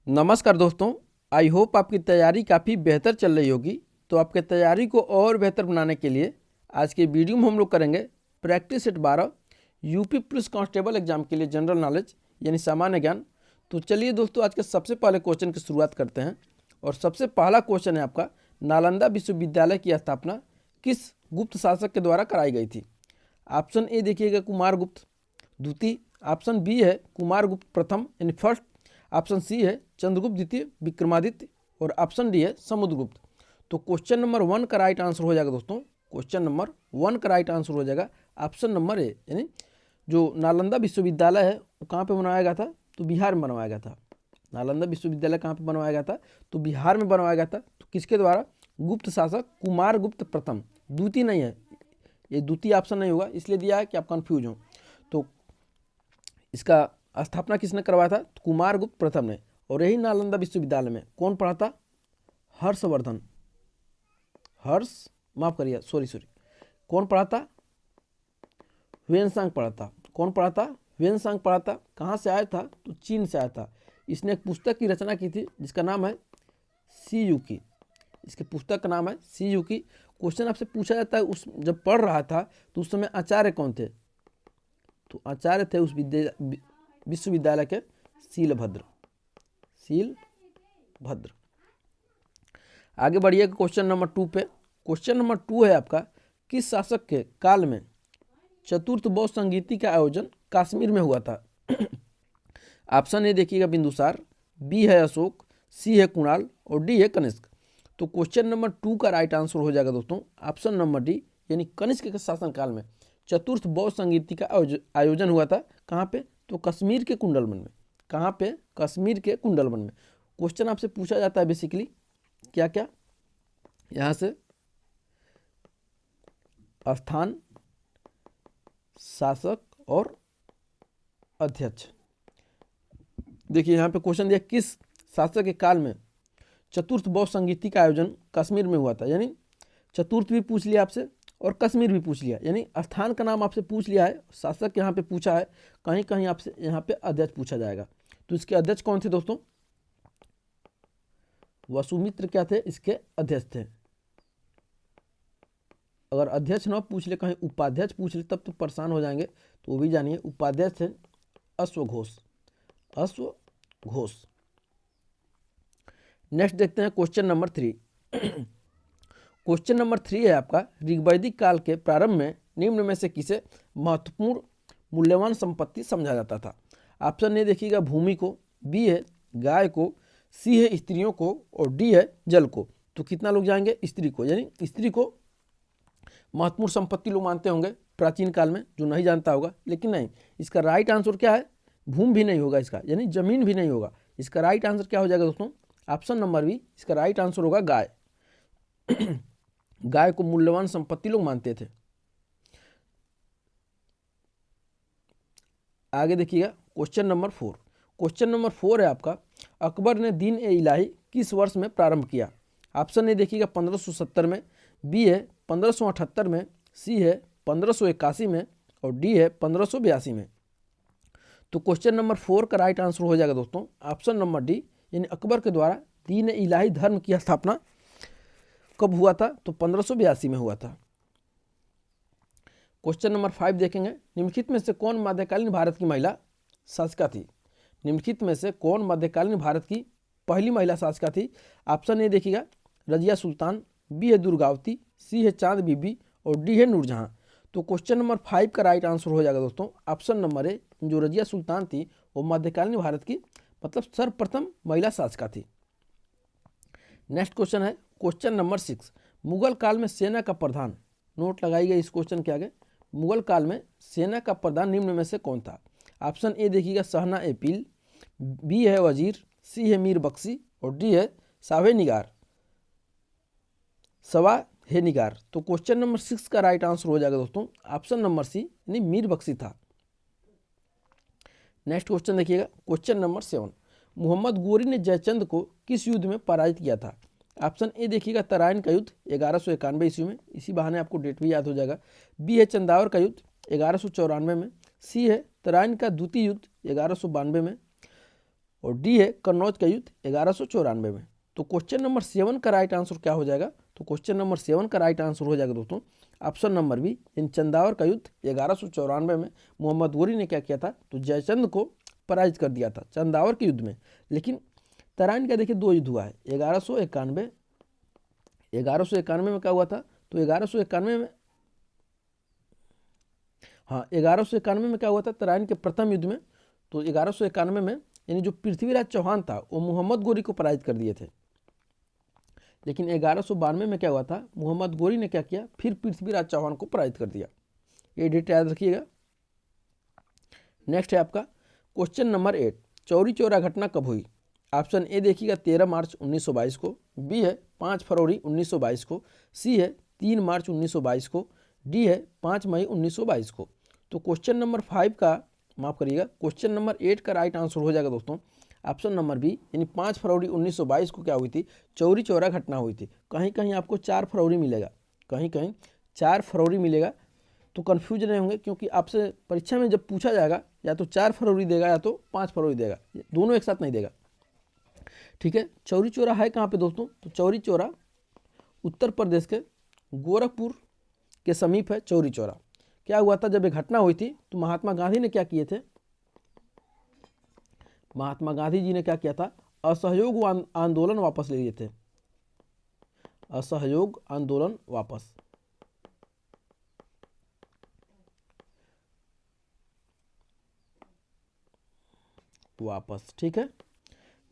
नमस्कार दोस्तों। I hope आपकी तैयारी काफ़ी बेहतर चल रही होगी। तो आपके तैयारी को और बेहतर बनाने के लिए आज के वीडियो में हम लोग करेंगे practice set 12 UP police constable exam के लिए जनरल नॉलेज यानी सामान्य ज्ञान। तो चलिए दोस्तों, आज के सबसे पहले क्वेश्चन की शुरुआत करते हैं। और सबसे पहला क्वेश्चन है आपका, नालंदा विश्वविद्यालय की स्थापना किस गुप्त शासक के द्वारा कराई गई थी? ऑप्शन ए देखिएगा कुमार गुप्त द्वितीय, ऑप्शन बी है कुमार गुप्त प्रथम यानी फर्स्ट, ऑप्शन सी है चंद्रगुप्त द्वितीय विक्रमादित्य, और ऑप्शन डी है समुद्रगुप्त। तो क्वेश्चन नंबर 1 का राइट आंसर हो जाएगा दोस्तों, क्वेश्चन नंबर 1 का राइट आंसर हो जाएगा ऑप्शन नंबर ए। यानी जो नालंदा विश्वविद्यालय है वो कहाँ पे बनवाया गया था? तो बिहार में बनवाया गया था। नालंदा विश्वविद्यालय कहाँ पे बनवाया गया था? तो बिहार में बनवाया गया था। तो किसके द्वारा? गुप्त शासक कुमार गुप्त प्रथम, द्वितीय नहीं है, ये द्वितीय ऑप्शन नहीं होगा, इसलिए दिया है कि आप कंफ्यूज हो। तो इसका स्थापना किसने करवाया था? तो कुमार गुप्त प्रथम ने। और यही नालंदा विश्वविद्यालय में कौन पढ़ा था? हर्षवर्धन, माफ करिए, सॉरी, कौन पढ़ा था? ह्वेनसांग पढ़ा था। कौन पढ़ा था? ह्वेनसांग पढ़ा था। कहाँ से आया था? तो चीन से आया था। इसने एक पुस्तक की रचना की थी जिसका नाम है सी युकी। इसके पुस्तक का नाम है सी युकी। क्वेश्चन आपसे पूछा जाता है उस जब पढ़ रहा था तो उस समय आचार्य कौन थे? तो आचार्य थे उस विश्वविद्यालय के शीलभद्र। आगे बढ़िए क्वेश्चन नंबर 2 पे। क्वेश्चन नंबर 2 है आपका, किस शासक के काल में चतुर्थ बौद्ध संगीति का आयोजन कश्मीर में हुआ था? ऑप्शन ए देखिएगा बिंदुसार, बी है अशोक, सी है कुणाल, और डी है कनिष्क। तो क्वेश्चन नंबर 2 का राइट आंसर हो जाएगा दोस्तों ऑप्शन नंबर डी, यानी कनिष्क के शासनकाल में चतुर्थ बौद्ध संगीति का आयोजन हुआ था। कहाँ पे? तो कश्मीर के कुंडलवन में। कहाँ पे? कश्मीर के कुंडलवन में। क्वेश्चन आपसे पूछा जाता है बेसिकली क्या क्या, यहाँ से स्थान, शासक और अध्यक्ष। देखिए यहाँ पे क्वेश्चन दिया, किस शासक के काल में चतुर्थ बौद्ध संगीति का आयोजन कश्मीर में हुआ था। यानी चतुर्थ भी पूछ लिया आपसे और कश्मीर भी पूछ लिया, यानी स्थान का नाम आपसे पूछ लिया है, शासक यहाँ पे पूछा है, कहीं कहीं आपसे यहाँ पे अध्यक्ष पूछा जाएगा। तो इसके अध्यक्ष कौन थे दोस्तों? वसुमित्र क्या थे? इसके अध्यक्ष थे। अगर अध्यक्ष न पूछ ले, कहीं उपाध्यक्ष पूछ ले तब तो परेशान हो जाएंगे। तो वो भी जानिए, उपाध्यक्ष थे अश्वघोष। नेक्स्ट देखते हैं क्वेश्चन नंबर 3। क्वेश्चन नंबर 3 है आपका, ऋग्वैदिक काल के प्रारंभ में निम्न में से किसे महत्वपूर्ण मूल्यवान संपत्ति समझा जाता था? ऑप्शन ए देखिएगा भूमि को, बी है गाय को, सी है स्त्रियों को, और डी है जल को। तो कितना लोग जाएंगे? स्त्री को, यानी स्त्री को महत्वपूर्ण संपत्ति लोग मानते होंगे प्राचीन काल में, जो नहीं जानता होगा। लेकिन नहीं, इसका राइट आंसर क्या है? भूमि भी नहीं होगा इसका, यानी जमीन भी नहीं होगा। इसका राइट आंसर क्या हो जाएगा दोस्तों? ऑप्शन नंबर बी, इसका राइट आंसर होगा गाय। गाय को मूल्यवान संपत्ति लोग मानते थे। आगे देखिएगा क्वेश्चन नंबर 4। क्वेश्चन नंबर 4 है आपका, अकबर ने दीन ए इलाही किस वर्ष में प्रारंभ किया? ऑप्शन ए देखिएगा 1570 में, बी है 1578 में, सी है 1581 में, और डी है 1582 में। तो क्वेश्चन नंबर 4 का राइट आंसर हो जाएगा दोस्तों ऑप्शन नंबर डी, यानी अकबर के द्वारा दीन ए इलाही धर्म की स्थापना कब हुआ था? तो 1582 में हुआ था। क्वेश्चन नंबर 5 देखेंगे, निम्नलिखित में से कौन मध्यकालीन भारत की महिला शासिका थी? निम्नलिखित में से कौन मध्यकालीन भारत की पहली महिला शासिका थी? ऑप्शन ए देखिएगा रजिया सुल्तान, बी है दुर्गावती, सी है चांद बीबी, और डी है नूरजहां। तो क्वेश्चन नंबर 5 का राइट आंसर हो जाएगा दोस्तों ऑप्शन नंबर ए, जो रजिया सुल्तान थी वो मध्यकालीन भारत की मतलब सर्वप्रथम महिला शासिका थी। नेक्स्ट क्वेश्चन है क्वेश्चन नंबर 6। मुगल काल में सेना का प्रधान, नोट लगाइए इस क्वेश्चन के आगे, मुगल काल में सेना का प्रधान निम्न में से कौन था? ऑप्शन ए देखिएगा शाहना ए पील, बी है वजीर, सी है मीर बख्शी, और डी है सवा है निगार। तो क्वेश्चन नंबर 6 का राइट आंसर हो जाएगा दोस्तों ऑप्शन नंबर सी, यानी मीर बख्शी था। नेक्स्ट क्वेश्चन देखिएगा क्वेश्चन नंबर 7। मोहम्मद गोरी ने जयचंद को किस युद्ध में पराजित किया था? ऑप्शन ए देखिएगा तराइन का युद्ध 1191 ईस्वी में, इसी बहाने आपको डेट भी याद हो जाएगा। बी है चंदावर का युद्ध 1194 में, सी है तराइन का द्वितीय युद्ध 1192 में, और डी है कन्नौज का युद्ध 1194 में। तो क्वेश्चन नंबर 7 का राइट आंसर क्या हो जाएगा? तो क्वेश्चन नंबर 7 का राइट आंसर हो जाएगा दोस्तों ऑप्शन नंबर बी, इन चंदावर का युद्ध 1194 में मोहम्मद गोरी ने क्या किया था? तो जयचंद को पराजित कर दिया था चंदावर के युद्ध में। लेकिन तराइन का देखिए 2 युद्ध हुआ है, 1191 में क्या हुआ था? तो 1191 में, हाँ 1191 में क्या हुआ था? तराइन के प्रथम युद्ध में। तो 1191 में यानी जो पृथ्वीराज चौहान था वो मोहम्मद गोरी को पराजित कर दिए थे। लेकिन 1192 में क्या हुआ था? मोहम्मद गोरी ने क्या किया? फिर पृथ्वीराज चौहान को पराजित कर दिया। ये डेट याद रखिएगा। नेक्स्ट है आपका क्वेश्चन नंबर 8, चौरी चौरा घटना कब हुई? ऑप्शन ए देखिएगा 13 मार्च 1922 को, बी है 5 फरवरी 1922 को, सी है 3 मार्च 1922 को, डी है 5 मई 1922 को। तो क्वेश्चन नंबर 5 का, माफ करिएगा, क्वेश्चन नंबर 8 का राइट आंसर हो जाएगा दोस्तों ऑप्शन नंबर बी, यानी 5 फरवरी 1922 को क्या हुई थी? चौरी चौरा घटना हुई थी। कहीं कहीं आपको 4 फरवरी मिलेगा, कहीं कहीं 4 फरवरी मिलेगा, तो कन्फ्यूज नहीं होंगे, क्योंकि आपसे परीक्षा में जब पूछा जाएगा या तो 4 फरवरी देगा या तो 5 फरवरी देगा, दोनों एक साथ नहीं देगा। ठीक है, चौरी चौरा है कहाँ पे दोस्तों? तो चौरी चौरा उत्तर प्रदेश के गोरखपुर के समीप है चौरी चौरा। क्या हुआ था जब ये घटना हुई थी? तो महात्मा गांधी ने क्या किए थे? महात्मा गांधी जी ने क्या किया था? असहयोग आंदोलन वापस ले लिए थे, असहयोग आंदोलन वापस। ठीक है,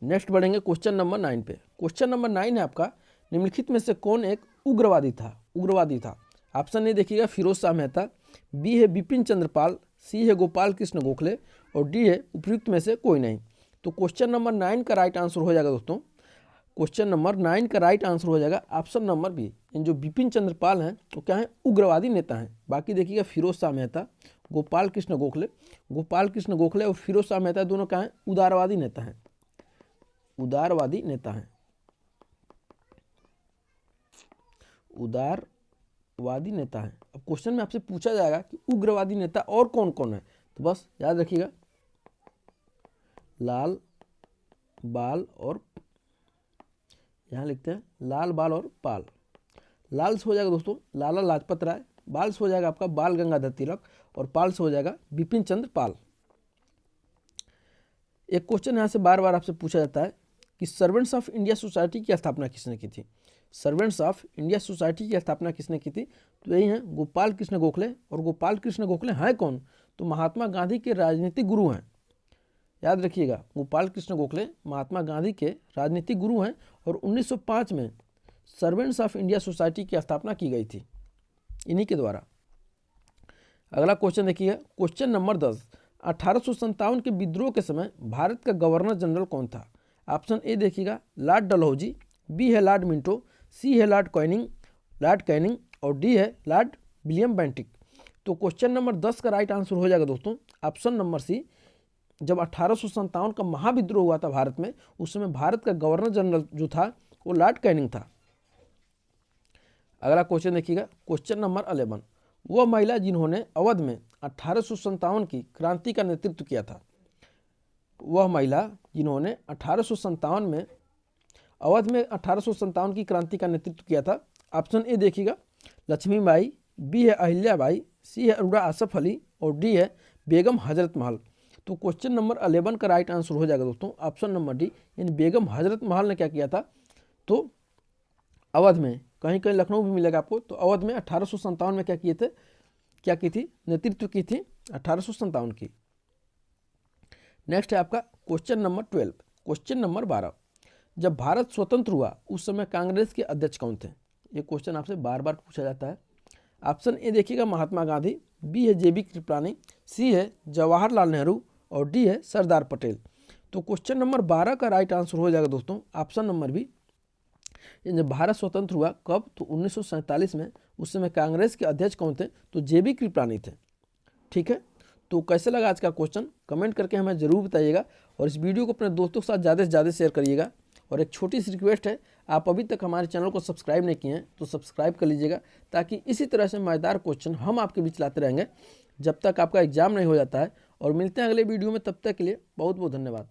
नेक्स्ट बढ़ेंगे क्वेश्चन नंबर 9 पे। क्वेश्चन नंबर 9 है आपका, निम्नलिखित में से कौन एक उग्रवादी था? ऑप्शन ए देखिएगा फिरोज शाह मेहता, बी है बिपिन चंद्र पाल, सी है गोपाल कृष्ण गोखले और डी है उपयुक्त में से कोई नहीं। तो क्वेश्चन नंबर 9 का राइट आंसर हो जाएगा दोस्तों, क्वेश्चन नंबर 9 का राइट आंसर हो जाएगा ऑप्शन नंबर बी, इन जो बिपिन चंद्र पाल हैं वो क्या है? उग्रवादी नेता हैं। बाकी देखिएगा फिरोज शाह मेहता, गोपाल कृष्ण गोखले और फिरोज शाह मेहता दोनों क्या हैं? उदारवादी नेता हैं, उदारवादी नेता हैं। अब क्वेश्चन में आपसे पूछा जाएगा कि उग्रवादी नेता और कौन कौन है, तो बस याद रखिएगा लाल बाल और, यहां लिखते हैं लाल बाल और पाल। लाल से हो जाएगा दोस्तों लाला लाजपत राय, बाल से हो जाएगा आपका बाल गंगाधर तिलक और पाल से हो जाएगा बिपिन चंद्र पाल। एक क्वेश्चन यहां से बार बार आपसे पूछा जाता है कि सर्वेंट्स ऑफ इंडिया सोसाइटी की स्थापना किसने की थी? सर्वेंट्स ऑफ इंडिया सोसाइटी की स्थापना किसने की थी? तो यही हैं गोपाल कृष्ण गोखले। और गोपाल कृष्ण गोखले हैं कौन? तो महात्मा गांधी के राजनीतिक गुरु हैं। याद रखिएगा, गोपाल कृष्ण गोखले महात्मा गांधी के राजनीतिक गुरु हैं और 1905 में सर्वेंट्स ऑफ इंडिया सोसाइटी की स्थापना की गई थी इन्हीं के द्वारा। अगला क्वेश्चन देखिए, क्वेश्चन नंबर 10, 1857 के विद्रोह के समय भारत का गवर्नर जनरल कौन था? ऑप्शन ए देखिएगा लॉर्ड डलहौजी, बी है लॉर्ड मिंटो, सी है लॉर्ड कैनिंग और डी है लॉर्ड विलियम बेंटिक। तो क्वेश्चन नंबर 10 का राइट आंसर हो जाएगा दोस्तों ऑप्शन नंबर सी। जब 1857 का महाविद्रोह हुआ था भारत में, उस समय भारत का गवर्नर जनरल जो था वो लॉर्ड कैनिंग था। अगला क्वेश्चन देखिएगा, क्वेश्चन नंबर 11, वह महिला जिन्होंने अवध में 1857 की क्रांति का नेतृत्व किया था। वह महिला जिन्होंने 1857 में अवध में 1857 की क्रांति का नेतृत्व किया था। ऑप्शन ए देखिएगा लक्ष्मीबाई, बी है अहिल्याबाई, सी है अरोड़ा आसफ अली और डी है बेगम हजरत महल। तो क्वेश्चन नंबर 11 का राइट आंसर हो जाएगा दोस्तों ऑप्शन नंबर डी, यानी बेगम हजरत महल ने क्या किया था? तो अवध में, कहीं कहीं लखनऊ भी मिलेगा आपको, तो अवध में 1857 में क्या की थी? नेतृत्व की थी 1857 की। नेक्स्ट है आपका क्वेश्चन नंबर 12। क्वेश्चन नंबर 12, जब भारत स्वतंत्र हुआ उस समय कांग्रेस के अध्यक्ष कौन थे? ये क्वेश्चन आपसे बार बार पूछा जाता है। ऑप्शन ए देखिएगा महात्मा गांधी, बी है JB कृपलानी, सी है जवाहरलाल नेहरू और डी है सरदार पटेल। तो क्वेश्चन नंबर 12 का राइट आंसर हो जाएगा दोस्तों ऑप्शन नंबर बी। जब भारत स्वतंत्र हुआ कब? तो 1947 में। उस समय कांग्रेस के अध्यक्ष कौन थे? तो JB कृपलानी थे। ठीक है, तो कैसे लगा आज का क्वेश्चन कमेंट करके हमें जरूर बताइएगा और इस वीडियो को अपने दोस्तों के साथ ज़्यादा से ज़्यादा शेयर करिएगा। और एक छोटी सी रिक्वेस्ट है, आप अभी तक हमारे चैनल को सब्सक्राइब नहीं किए हैं तो सब्सक्राइब कर लीजिएगा, ताकि इसी तरह से मज़ेदार क्वेश्चन हम आपके बीच लाते रहेंगे जब तक आपका एग्जाम नहीं हो जाता है। और मिलते हैं अगले वीडियो में, तब तक के लिए बहुत बहुत धन्यवाद।